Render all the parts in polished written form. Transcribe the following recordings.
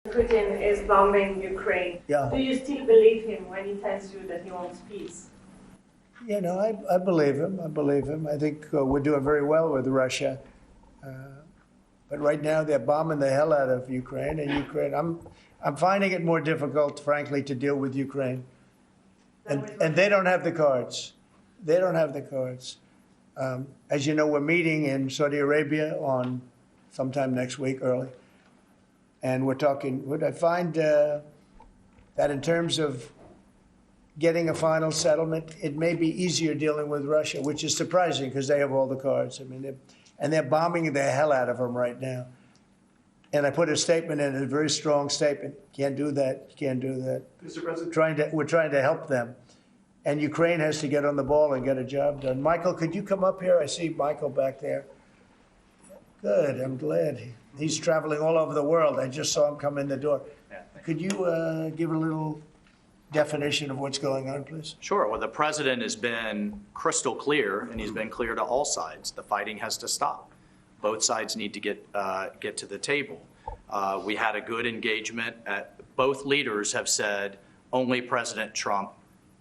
Putin is bombing Ukraine. Yeah. Do you still believe him when he tells you that he wants peace? You know, I believe him. I believe him. I think we're doing very well with Russia. But right now they're bombing the hell out of Ukraine. I'm finding it more difficult, frankly, to deal with Ukraine. And they don't have the cards. They don't have the cards. As you know, we're meeting in Saudi Arabia on sometime next week, early. And we're talking, would I find that in terms of getting a final settlement, it may be easier dealing with Russia, which is surprising because they have all the cards. I mean, they're bombing the hell out of them right now. And I put a statement in, a very strong statement. Can't do that. Can't do that. Mr. President, We're trying to help them. And Ukraine has to get on the ball and get a job done. Michael, could you come up here? I see Michael back there. Good. I'm glad. He's traveling all over the world. I just saw him come in the door. Could you give a little definition of what's going on, please? Sure. Well, the president has been crystal clear, and he's been clear to all sides. The fighting has to stop. Both sides need to get to the table. We had a good engagement. Both leaders have said only President Trump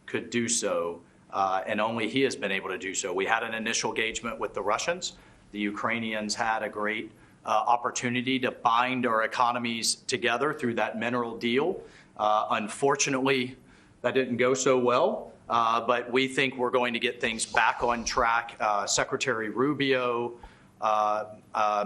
could do so, and only he has been able to do so. We had an initial engagement with the Russians. The Ukrainians had a great opportunity to bind our economies together through that mineral deal. Unfortunately, that didn't go so well, but we think we're going to get things back on track. Secretary Rubio,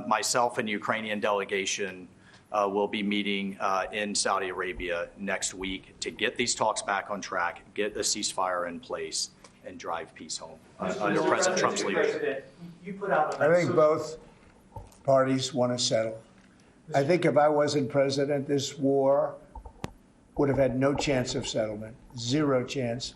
myself, and the Ukrainian delegation will be meeting in Saudi Arabia next week to get these talks back on track, get a ceasefire in place, and drive peace home under President Trump's leadership. I think both parties want to settle. I think if I wasn't president, this war would have had no chance of settlement, zero chance.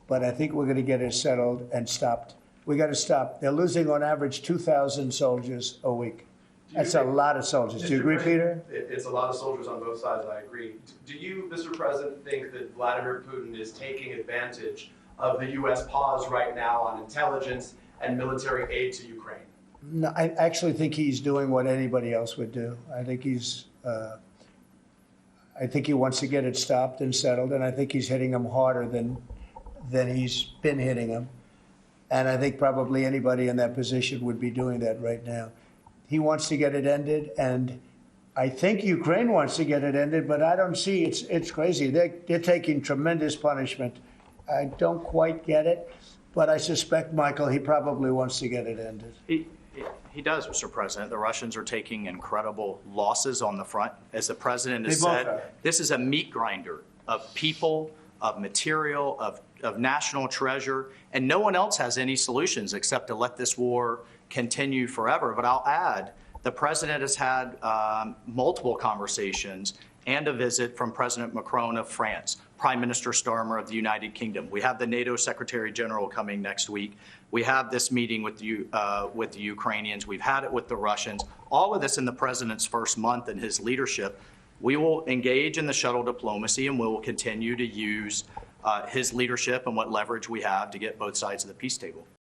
But I think we're going to get it settled and stopped. We got to stop. They're losing on average 2,000 soldiers a week. That's a lot of soldiers. Do you agree, Peter? It's a lot of soldiers on both sides, I agree. Do you, Mr. President, think that Vladimir Putin is taking advantage of the U.S. pause right now on intelligence and military aid to Ukraine? No, I actually think he's doing what anybody else would do. I think he wants to get it stopped and settled, and I think he's hitting them harder than he's been hitting them. And I think probably anybody in that position would be doing that right now. He wants to get it ended, and I think Ukraine wants to get it ended, but I don't see it's crazy. They're taking tremendous punishment. I don't quite get it, but I suspect, Michael, he probably wants to get it ended. He does, Mr. President. The Russians are taking incredible losses on the front. As the president has said, this is a meat grinder of people, of material, of national treasure, and no one else has any solutions except to let this war continue forever. But I'll add, the president has had multiple conversations and a visit from President Macron of France, Prime Minister Starmer of the United Kingdom. We have the NATO Secretary General coming next week. We have this meeting with the Ukrainians. We've had it with the Russians. All of this in the president's first month in his leadership. We will engage in the shuttle diplomacy, and we will continue to use his leadership and what leverage we have to get both sides of the peace table.